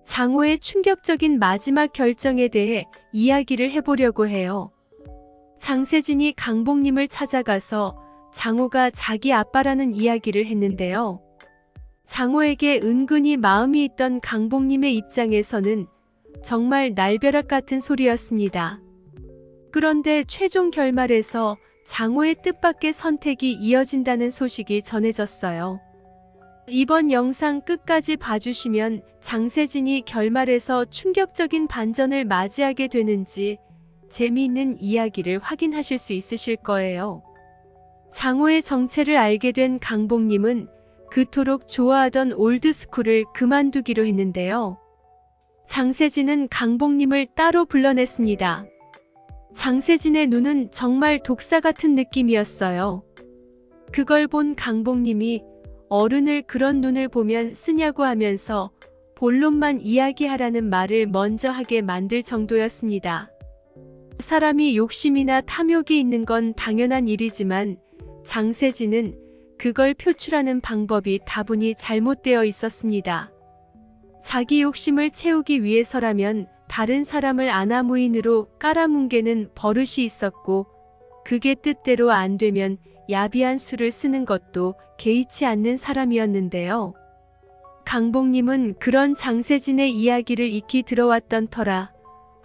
장호의 충격적인 마지막 결정에 대해 이야기를 해보려고 해요. 장세진이 강복님을 찾아가서 장호가 자기 아빠라는 이야기를 했는데요. 장호에게 은근히 마음이 있던 강복님의 입장에서는 정말 날벼락 같은 소리였습니다. 그런데 최종 결말에서 장호의 뜻밖의 선택이 이어진다는 소식이 전해졌어요. 이번 영상 끝까지 봐주시면 장세진이 결말에서 충격적인 반전을 맞이하게 되는지 재미있는 이야기를 확인하실 수 있으실 거예요. 장호의 정체를 알게 된 강복님은 그토록 좋아하던 올드스쿨을 그만두기로 했는데요. 장세진은 강복님을 따로 불러냈습니다. 장세진의 눈은 정말 독사 같은 느낌이었어요. 그걸 본 강복님이 어른을 그런 눈을 보면 쓰냐고 하면서 본론만 이야기하라는 말을 먼저 하게 만들 정도였습니다. 사람이 욕심이나 탐욕이 있는 건 당연한 일이지만 장세진은 그걸 표출하는 방법이 다분히 잘못되어 있었습니다. 자기 욕심을 채우기 위해서라면 다른 사람을 아나무인으로 깔아뭉개는 버릇이 있었고, 그게 뜻대로 안 되면 야비한 수를 쓰는 것도 개의치 않는 사람이었는데요. 강복님은 그런 장세진의 이야기를 익히 들어왔던 터라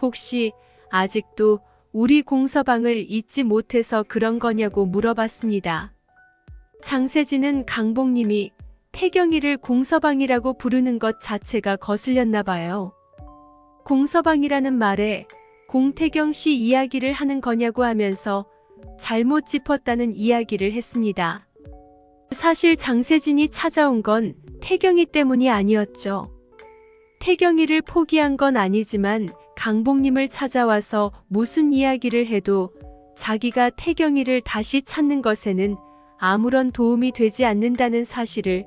혹시 아직도 우리 공서방을 잊지 못해서 그런 거냐고 물어봤습니다. 장세진은 강복님이 태경이를 공서방이라고 부르는 것 자체가 거슬렸나 봐요. 공서방이라는 말에 공태경 씨 이야기를 하는 거냐고 하면서 잘못 짚었다는 이야기를 했습니다. 사실 장세진이 찾아온 건 태경이 때문이 아니었죠. 태경이를 포기한 건 아니지만 강복님을 찾아와서 무슨 이야기를 해도 자기가 태경이를 다시 찾는 것에는 아무런 도움이 되지 않는다는 사실을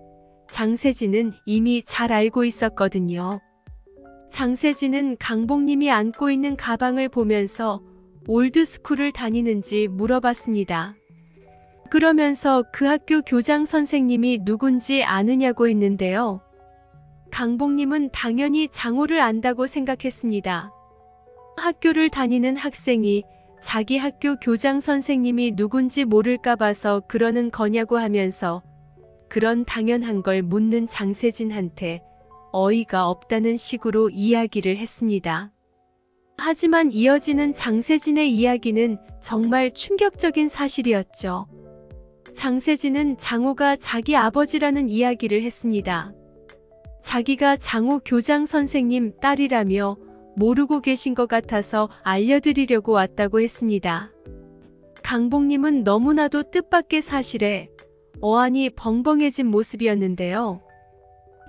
장세진은 이미 잘 알고 있었거든요. 장세진은 강복님이 안고 있는 가방을 보면서 올드스쿨을 다니는지 물어봤습니다. 그러면서 그 학교 교장 선생님이 누군지 아느냐고 했는데요. 강복님은 당연히 장호를 안다고 생각했습니다. 학교를 다니는 학생이 자기 학교 교장 선생님이 누군지 모를까 봐서 그러는 거냐고 하면서 그런 당연한 걸 묻는 장세진한테 어이가 없다는 식으로 이야기를 했습니다. 하지만 이어지는 장세진의 이야기는 정말 충격적인 사실이었죠. 장세진은 장호가 자기 아버지라는 이야기를 했습니다. 자기가 장호 교장 선생님 딸이라며 모르고 계신 것 같아서 알려드리려고 왔다고 했습니다. 강복님은 너무나도 뜻밖의 사실에 어안이 벙벙해진 모습이었는데요.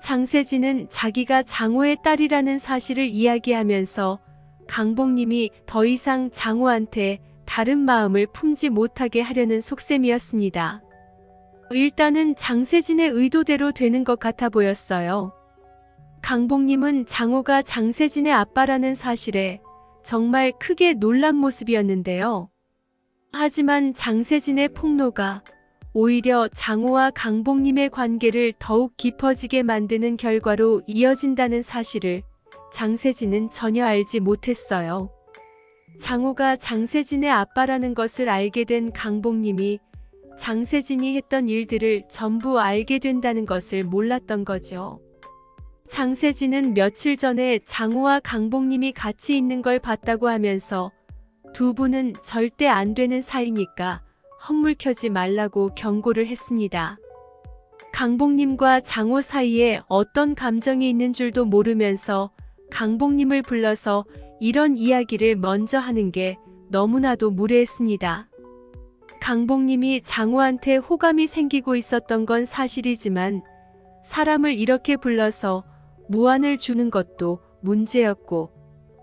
장세진은 자기가 장호의 딸이라는 사실을 이야기하면서 강복님이 더 이상 장호한테 다른 마음을 품지 못하게 하려는 속셈이었습니다. 일단은 장세진의 의도대로 되는 것 같아 보였어요. 강복님은 장호가 장세진의 아빠라는 사실에 정말 크게 놀란 모습이었는데요. 하지만 장세진의 폭로가 오히려 장호와 강복님의 관계를 더욱 깊어지게 만드는 결과로 이어진다는 사실을 장세진은 전혀 알지 못했어요. 장호가 장세진의 아빠라는 것을 알게 된 강복님이 장세진이 했던 일들을 전부 알게 된다는 것을 몰랐던 거죠. 장세진은 며칠 전에 장호와 강복님이 같이 있는 걸 봤다고 하면서 두 분은 절대 안 되는 사이니까 헛물켜지 말라고 경고를 했습니다. 강복님과 장호 사이에 어떤 감정이 있는 줄도 모르면서 강복님을 불러서 이런 이야기를 먼저 하는 게 너무나도 무례했습니다. 강복님이 장호한테 호감이 생기고 있었던 건 사실이지만 사람을 이렇게 불러서 무안을 주는 것도 문제였고,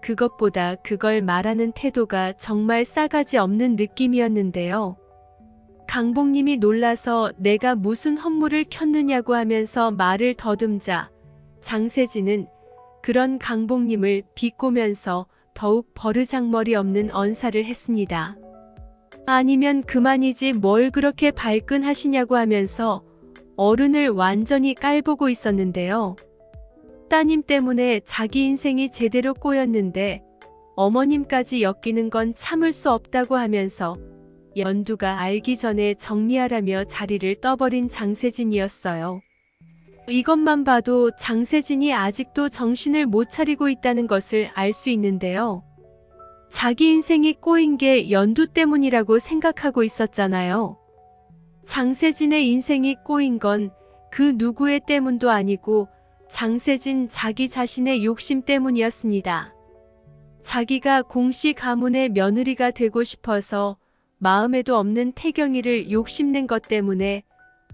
그것보다 그걸 말하는 태도가 정말 싸가지 없는 느낌이었는데요. 강복님이 놀라서 내가 무슨 헛물을 켰느냐고 하면서 말을 더듬자 장세진은 그런 강복님을 비꼬면서 더욱 버르장머리 없는 언사를 했습니다. 아니면 그만이지 뭘 그렇게 발끈하시냐고 하면서 어른을 완전히 깔보고 있었는데요. 따님 때문에 자기 인생이 제대로 꼬였는데 어머님까지 엮이는 건 참을 수 없다고 하면서 연두가 알기 전에 정리하라며 자리를 떠버린 장세진이었어요. 이것만 봐도 장세진이 아직도 정신을 못 차리고 있다는 것을 알 수 있는데요. 자기 인생이 꼬인 게 연두 때문이라고 생각하고 있었잖아요. 장세진의 인생이 꼬인 건 그 누구의 때문도 아니고 장세진 자기 자신의 욕심 때문이었습니다. 자기가 공씨 가문의 며느리가 되고 싶어서 마음에도 없는 태경이를 욕심낸 것 때문에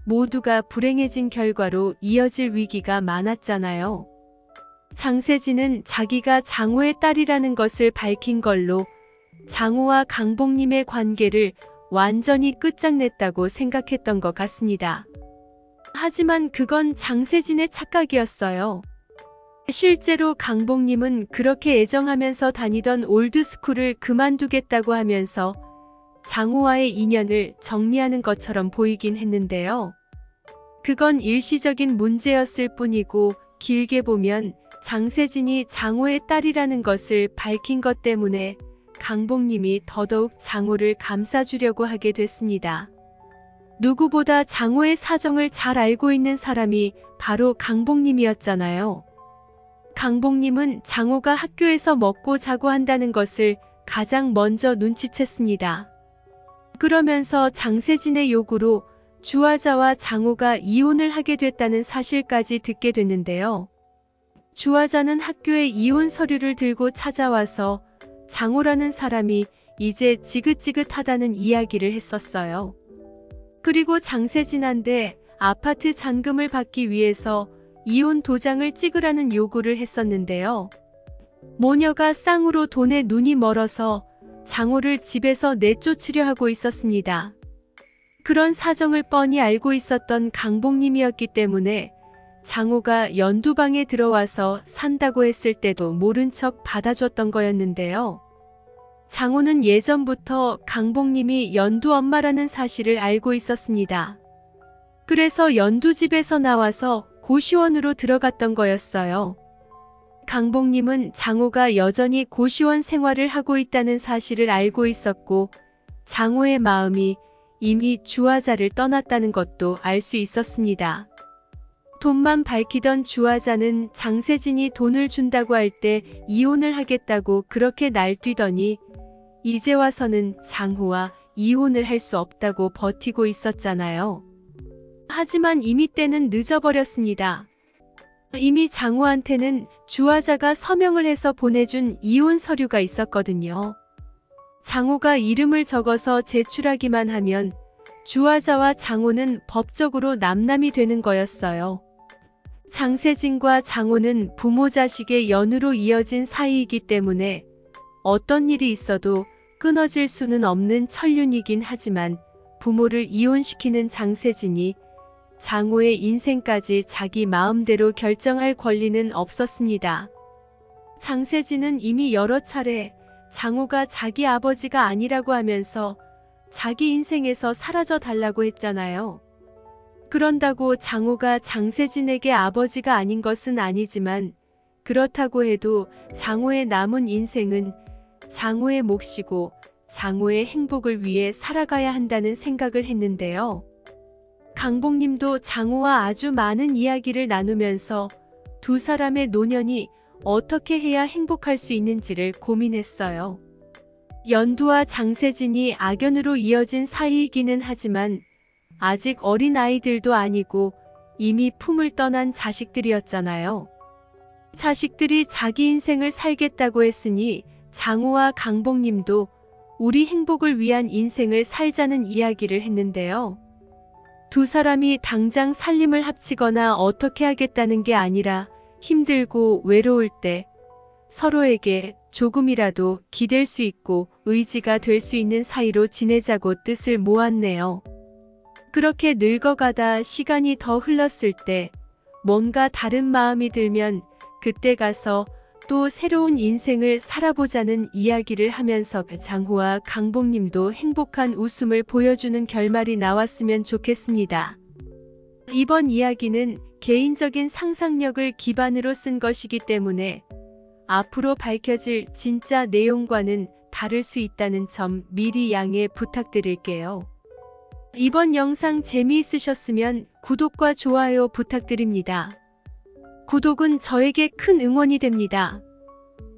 모두가 불행해진 결과로 이어질 위기가 많았잖아요. 장세진은 자기가 장호의 딸이라는 것을 밝힌 걸로 장호와 강복님의 관계를 완전히 끝장냈다고 생각했던 것 같습니다. 하지만 그건 장세진의 착각이었어요. 실제로 강복님은 그렇게 애정하면서 다니던 올드스쿨을 그만두겠다고 하면서 장호와의 인연을 정리하는 것처럼 보이긴 했는데요. 그건 일시적인 문제였을 뿐이고 길게 보면 장세진이 장호의 딸이라는 것을 밝힌 것 때문에 강복님이 더더욱 장호를 감싸주려고 하게 됐습니다. 누구보다 장호의 사정을 잘 알고 있는 사람이 바로 강복님이었잖아요. 강복님은 장호가 학교에서 먹고 자고 한다는 것을 가장 먼저 눈치챘습니다. 그러면서 장세진의 요구로 주화자와 장호가 이혼을 하게 됐다는 사실까지 듣게 됐는데요. 주화자는 학교에 이혼 서류를 들고 찾아와서 장호라는 사람이 이제 지긋지긋하다는 이야기를 했었어요. 그리고 장세진한테 아파트 잔금을 받기 위해서 이혼 도장을 찍으라는 요구를 했었는데요. 모녀가 쌍으로 돈에 눈이 멀어서 장호를 집에서 내쫓으려 하고 있었습니다. 그런 사정을 뻔히 알고 있었던 강복님이었기 때문에 장호가 연두방에 들어와서 산다고 했을 때도 모른 척 받아줬던 거였는데요. 장호는 예전부터 강복님이 연두 엄마라는 사실을 알고 있었습니다. 그래서 연두 집에서 나와서 고시원으로 들어갔던 거였어요. 강복님은 장호가 여전히 고시원 생활을 하고 있다는 사실을 알고 있었고 장호의 마음이 이미 주화자를 떠났다는 것도 알 수 있었습니다. 돈만 밝히던 주화자는 장세진이 돈을 준다고 할 때 이혼을 하겠다고 그렇게 날뛰더니 이제 와서는 장호와 이혼을 할 수 없다고 버티고 있었잖아요. 하지만 이미 때는 늦어버렸습니다. 이미 장호한테는 주화자가 서명을 해서 보내준 이혼 서류가 있었거든요. 장호가 이름을 적어서 제출하기만 하면 주화자와 장호는 법적으로 남남이 되는 거였어요. 장세진과 장호는 부모 자식의 연으로 이어진 사이이기 때문에 어떤 일이 있어도 끊어질 수는 없는 천륜이긴 하지만 부모를 이혼시키는 장세진이 장호의 인생까지 자기 마음대로 결정할 권리는 없었습니다. 장세진은 이미 여러 차례 장호가 자기 아버지가 아니라고 하면서 자기 인생에서 사라져 달라고 했잖아요. 그런다고 장호가 장세진에게 아버지가 아닌 것은 아니지만 그렇다고 해도 장호의 남은 인생은 장호의 몫이고 장호의 행복을 위해 살아가야 한다는 생각을 했는데요. 강복님도 장호와 아주 많은 이야기를 나누면서 두 사람의 노년이 어떻게 해야 행복할 수 있는지를 고민했어요. 연두와 장세진이 악연으로 이어진 사이이기는 하지만 아직 어린 아이들도 아니고 이미 품을 떠난 자식들이었잖아요. 자식들이 자기 인생을 살겠다고 했으니 장호와 강복님도 우리 행복을 위한 인생을 살자는 이야기를 했는데요. 두 사람이 당장 살림을 합치거나 어떻게 하겠다는 게 아니라 힘들고 외로울 때 서로에게 조금이라도 기댈 수 있고 의지가 될 수 있는 사이로 지내자고 뜻을 모았네요. 그렇게 늙어가다 시간이 더 흘렀을 때 뭔가 다른 마음이 들면 그때 가서 또 새로운 인생을 살아보자는 이야기를 하면서 장호와 강복님도 행복한 웃음을 보여주는 결말이 나왔으면 좋겠습니다. 이번 이야기는 개인적인 상상력을 기반으로 쓴 것이기 때문에 앞으로 밝혀질 진짜 내용과는 다를 수 있다는 점 미리 양해 부탁드릴게요. 이번 영상 재미있으셨으면 구독과 좋아요 부탁드립니다. 구독은 저에게 큰 응원이 됩니다.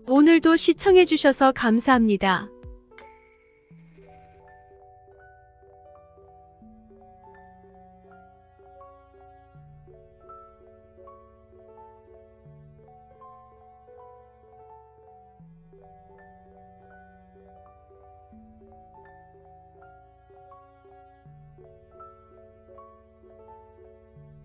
오늘도 시청해주셔서 감사합니다.